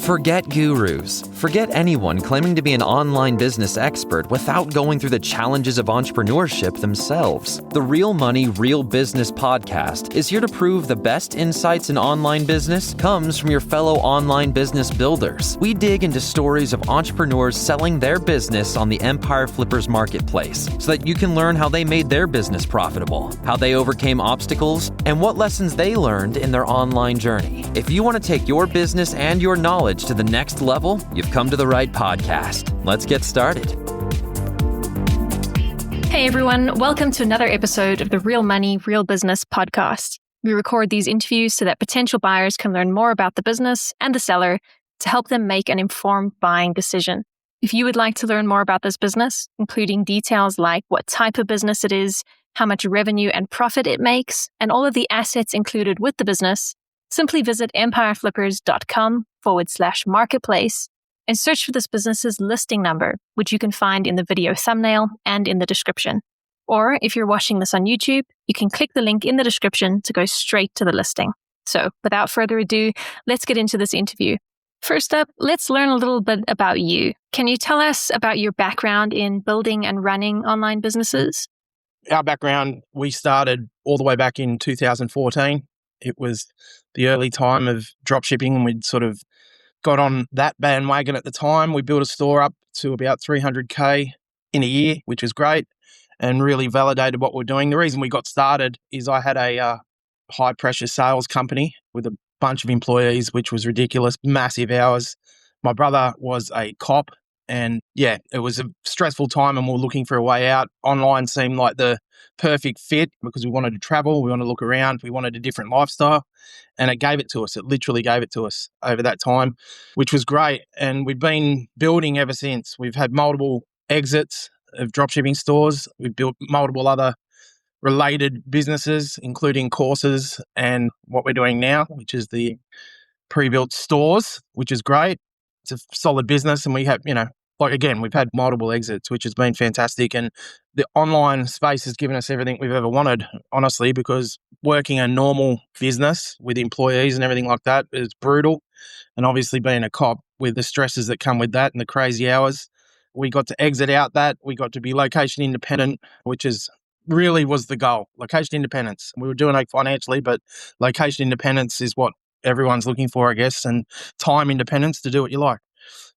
Forget gurus. Forget anyone claiming to be an online business expert without going through the challenges of entrepreneurship themselves. The Real Money, Real Business podcast is here to prove the best insights in online business comes from your fellow online business builders. We dig into stories of entrepreneurs selling their business on the Empire Flippers marketplace so that you can learn how they made their business profitable, how they overcame obstacles, and what lessons they learned in their online journey. If you want to take your business and your knowledge to the next level, you've come to the right podcast. Let's get started. Hey everyone, welcome to another episode of the Real Money, Real Business podcast. We record these interviews so that potential buyers can learn more about the business and the seller to help them make an informed buying decision. If you would like to learn more about this business, including details like what type of business it is, how much revenue and profit it makes, and all of the assets included with the business, simply visit empireflippers.com/marketplace and search for this business's listing number, which you can find in the video thumbnail and in the description. Or if you're watching this on YouTube, you can click the link in the description to go straight to the listing. So without further ado, let's get into this interview. First up, let's learn a little bit about you. Can you tell us about your background in building and running online businesses? Our background, we started all the way back in 2014. It was the early time of dropshipping, and we'd sort of got on that bandwagon at the time. We built a store up to about 300K in a year, which was great and really validated what we're doing. The reason we got started is I had a high-pressure sales company with a bunch of employees, which was ridiculous, massive hours. My brother was a cop, and yeah, it was a stressful time, and we were looking for a way out. Online seemed like the perfect fit because we wanted to travel, we wanted to look around, we wanted a different lifestyle, and it gave it to us. It literally gave it to us over that time, which was great. And we've been building ever since. We've had multiple exits of dropshipping stores. We've built multiple other related businesses, including courses and what we're doing now, which is the pre-built stores, which is great. It's a solid business, and we have, we've had multiple exits, which has been fantastic. And the online space has given us everything we've ever wanted, honestly, because working a normal business with employees and everything like that is brutal. And obviously being a cop with the stresses that come with that and the crazy hours, we got to exit out that. We got to be location independent, which is really was the goal, location independence. We were doing it financially, but location independence is what everyone's looking for, I guess, and time independence to do what you like.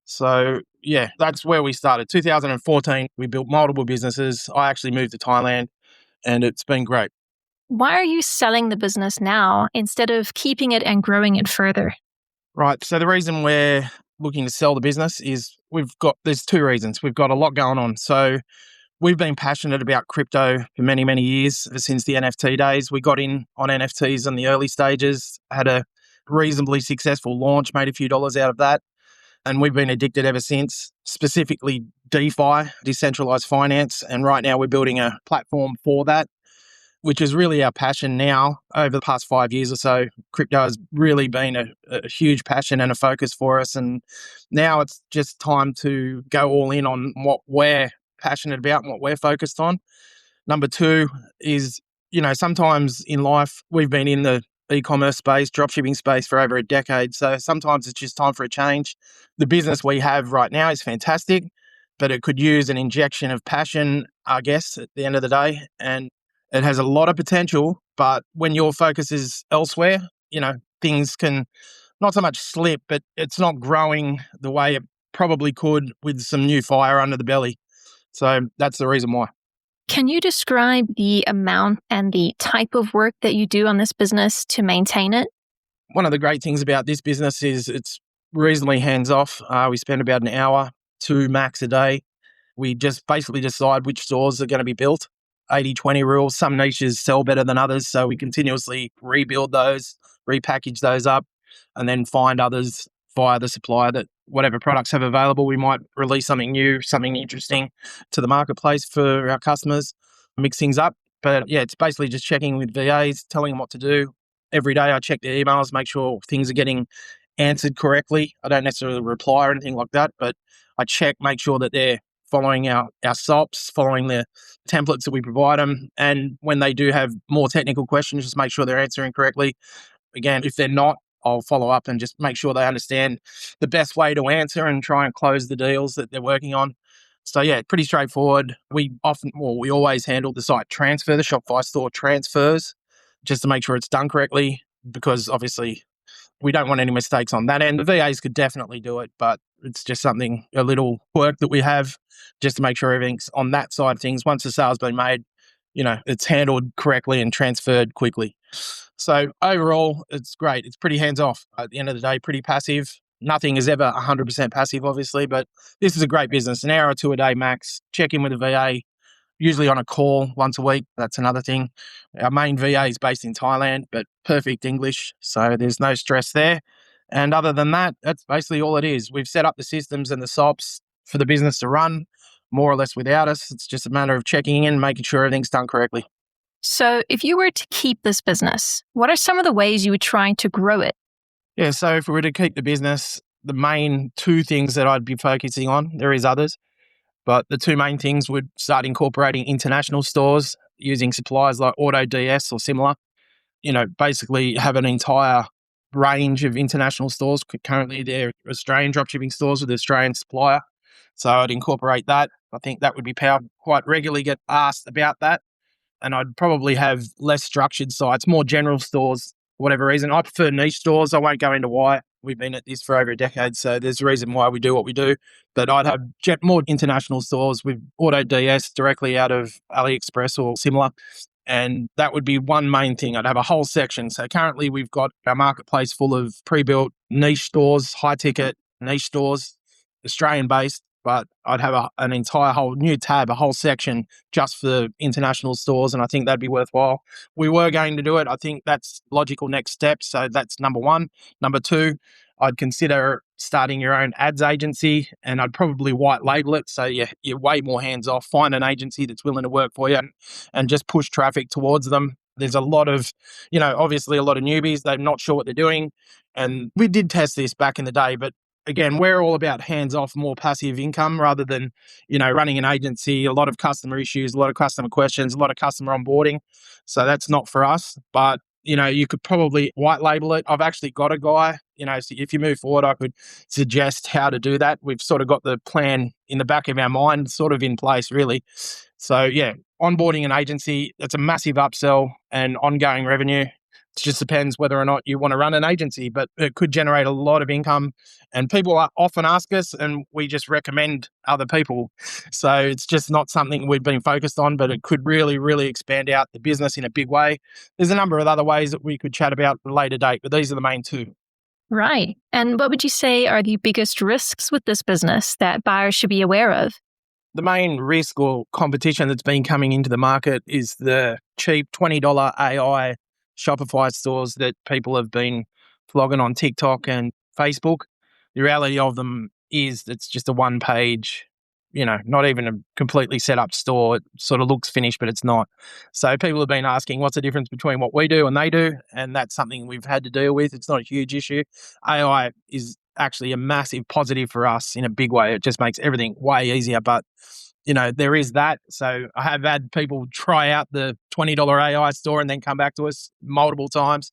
So yeah, that's where we started. 2014, we built multiple businesses. I actually moved to Thailand, and it's been great. Why are you selling the business now instead of keeping it and growing it further? Right. So the reason we're looking to sell the business is there's two reasons. We've got a lot going on. So we've been passionate about crypto for many, many years, ever since the NFT days. We got in on NFTs in the early stages, had a reasonably successful launch, made a few dollars out of that. And we've been addicted ever since, specifically DeFi, decentralized finance. And right now we're building a platform for that, which is really our passion now. Over the past 5 years or so, crypto has really been a huge passion and a focus for us. And now it's just time to go all in on what we're passionate about and what we're focused on. Number two is, sometimes in life, we've been in the e-commerce space, dropshipping space for over a decade. So sometimes it's just time for a change. The business we have right now is fantastic, but it could use an injection of passion, I guess, at the end of the day. And it has a lot of potential, but when your focus is elsewhere, things can not so much slip, but it's not growing the way it probably could with some new fire under the belly. So that's the reason why. Can you describe the amount and the type of work that you do on this business to maintain it? One of the great things about this business is it's reasonably hands-off. We spend about an hour, 2 max a day. We just basically decide which stores are going to be built. 80-20 rule. Some niches sell better than others, so we continuously rebuild those, repackage those up, and then find others via the supplier that whatever products have available, we might release something new, something interesting to the marketplace for our customers, mix things up. But yeah, it's basically just checking with VAs, telling them what to do. Every day I check their emails, make sure things are getting answered correctly. I don't necessarily reply or anything like that, but I check, make sure that they're following our SOPs, following the templates that we provide them. And when they do have more technical questions, just make sure they're answering correctly. again, if they're not, I'll follow up and just make sure they understand the best way to answer and try and close the deals that they're working on. So yeah, pretty straightforward. We always handle the site transfer, the Shopify store transfers, just to make sure it's done correctly, because obviously we don't want any mistakes on that end. The VAs could definitely do it, but it's just a little quirk that we have just to make sure everything's on that side of things. Once the sale's been made, it's handled correctly and transferred quickly. So overall, it's great. It's pretty hands-off. At the end of the day, pretty passive. Nothing is ever 100% passive, obviously, but this is a great business. An hour or two a day max. Check in with the VA, usually on a call once a week. That's another thing. Our main VA is based in Thailand, but perfect English, so there's no stress there. And other than that, that's basically all it is. We've set up the systems and the SOPs for the business to run, more or less without us. It's just a matter of checking in, making sure everything's done correctly. So if you were to keep this business, what are some of the ways you would try to grow it? Yeah, so if we were to keep the business, the main two things that I'd be focusing on, there is others, but the two main things would start incorporating international stores using suppliers like AutoDS or similar. Basically have an entire range of international stores. Currently, they're Australian dropshipping stores with an Australian supplier. So I'd incorporate that. I think that would be powered. Quite regularly get asked about that. And I'd probably have less structured sites, more general stores, for whatever reason. I prefer niche stores. I won't go into why. We've been at this for over a decade, so there's a reason why we do what we do. But I'd have more international stores with AutoDS directly out of AliExpress or similar. And that would be one main thing. I'd have a whole section. So currently we've got our marketplace full of pre-built niche stores, high-ticket niche stores, Australian-based. But I'd have an entire whole new tab, a whole section just for international stores, and I think that'd be worthwhile. We were going to do it. I think that's logical next step. So that's number one. Number two, I'd consider starting your own ads agency, and I'd probably white label it. So you're way more hands off. Find an agency that's willing to work for you and just push traffic towards them. There's a lot of, obviously a lot of newbies. They're not sure what they're doing. And we did test this back in the day, but again, we're all about hands-off, more passive income rather than, running an agency, a lot of customer issues, a lot of customer questions, a lot of customer onboarding. So that's not for us. But, you could probably white label it. I've actually got a guy, so if you move forward, I could suggest how to do that. We've sort of got the plan in the back of our mind sort of in place, really. So, yeah, onboarding an agency, that's a massive upsell and ongoing revenue. It just depends whether or not you want to run an agency, but it could generate a lot of income. And people often ask us, and we just recommend other people. So it's just not something we've been focused on, but it could really, really expand out the business in a big way. There's a number of other ways that we could chat about at a later date, but these are the main two. Right. And what would you say are the biggest risks with this business that buyers should be aware of? The main risk or competition that's been coming into the market is the cheap $20 AI Shopify stores that people have been flogging on TikTok and Facebook. The reality of them is it's just a one-page, not even a completely set up store. It sort of looks finished, but it's not. So people have been asking, what's the difference between what we do and they do? And that's something we've had to deal with. It's not a huge issue. AI is actually a massive positive for us in a big way. It just makes everything way easier. But there is that. So I have had people try out the $20 AI store and then come back to us multiple times.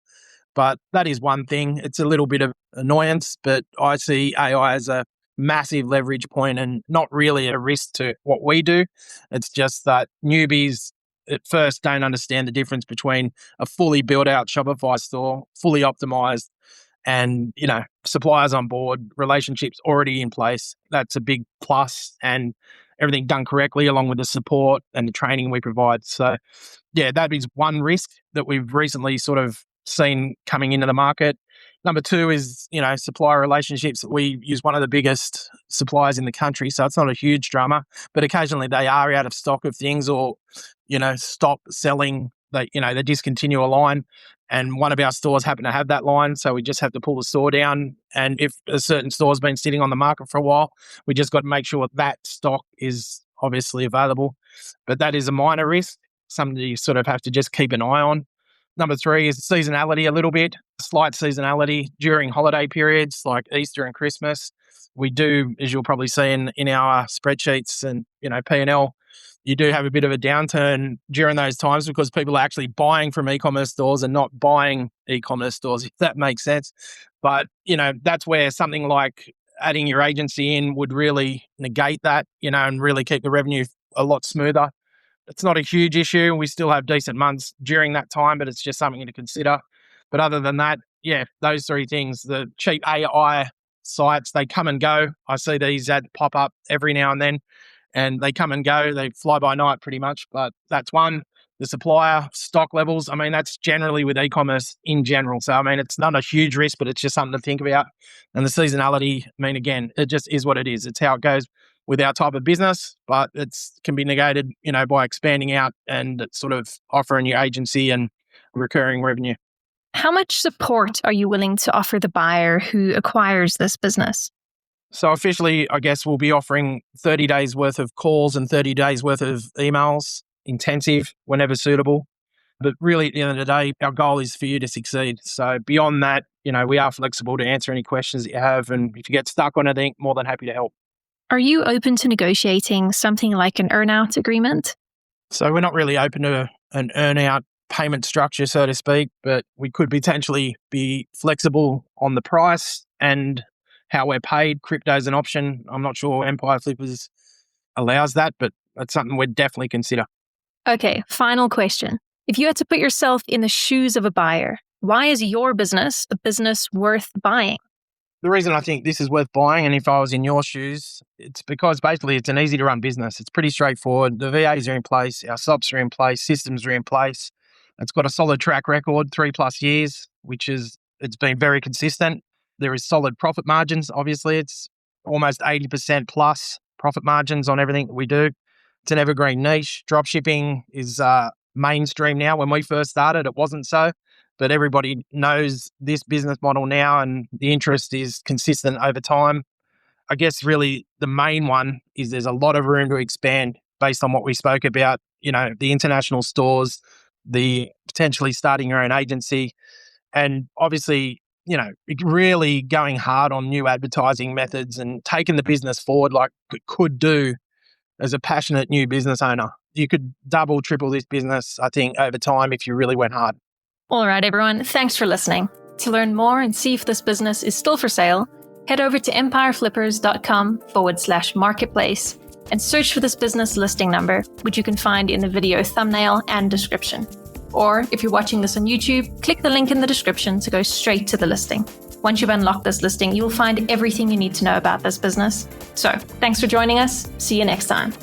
But that is one thing. It's a little bit of annoyance, but I see AI as a massive leverage point and not really a risk to what we do. It's just that newbies at first don't understand the difference between a fully built out Shopify store, fully optimized, and, suppliers on board, relationships already in place. That's a big plus, and everything done correctly along with the support and the training we provide. So, yeah, that is one risk that we've recently sort of seen coming into the market. Number two is, supplier relationships. We use one of the biggest suppliers in the country, so it's not a huge drama, but occasionally they are out of stock of things or, stop selling. They discontinue a line, and one of our stores happen to have that line, so we just have to pull the store down. And if a certain store's been sitting on the market for a while, we just got to make sure that stock is obviously available. But that is a minor risk, something you sort of have to just keep an eye on. Number three is seasonality a little bit, slight seasonality during holiday periods like Easter and Christmas. We do, as you'll probably see in our spreadsheets and, P&L, you do have a bit of a downturn during those times because people are actually buying from e-commerce stores and not buying e-commerce stores, if that makes sense. But, that's where something like adding your agency in would really negate that, and really keep the revenue a lot smoother. It's not a huge issue. We still have decent months during that time, but it's just something to consider. But other than that, those three things, the cheap AI sites, they come and go. I see these ads pop up every now and then, and they come and go. They fly by night pretty much, but that's one. The supplier stock levels, that's generally with e-commerce in general. So, it's not a huge risk, but it's just something to think about. And the seasonality, again, it just is what it is. It's how it goes with our type of business, but can be negated, by expanding out and sort of offering your agency and recurring revenue. How much support are you willing to offer the buyer who acquires this business? So officially, I guess we'll be offering 30 days worth of calls and 30 days worth of emails, intensive whenever suitable. But really, at the end of the day, our goal is for you to succeed. So beyond that, we are flexible to answer any questions that you have. And if you get stuck on anything, more than happy to help. Are you open to negotiating something like an earn-out agreement? So we're not really open to an earn-out payment structure, so to speak, but we could potentially be flexible on the price and how we're paid. Crypto is an option. I'm not sure Empire Flippers allows that, but that's something we'd definitely consider. Okay, final question. If you had to put yourself in the shoes of a buyer, why is your business a business worth buying? The reason I think this is worth buying, and if I was in your shoes, it's because basically it's an easy to run business. It's pretty straightforward. The VAs are in place, our SOPs are in place, systems are in place. It's got a solid track record, 3+ years, it's been very consistent. There is solid profit margins. Obviously, it's almost 80% plus profit margins on everything that we do. It's an evergreen niche. Dropshipping is mainstream now. When we first started, it wasn't so. But everybody knows this business model now, and the interest is consistent over time. I guess really the main one is there's a lot of room to expand based on what we spoke about, the international stores, the potentially starting your own agency, and obviously, really going hard on new advertising methods and taking the business forward like it could do as a passionate new business owner. You could double, triple this business, I think, over time if you really went hard. All right, everyone. Thanks for listening. To learn more and see if this business is still for sale, head over to empireflippers.com/marketplace and search for this business listing number, which you can find in the video thumbnail and description. Or if you're watching this on YouTube, click the link in the description to go straight to the listing. Once you've unlocked this listing, you'll find everything you need to know about this business. So, thanks for joining us. See you next time.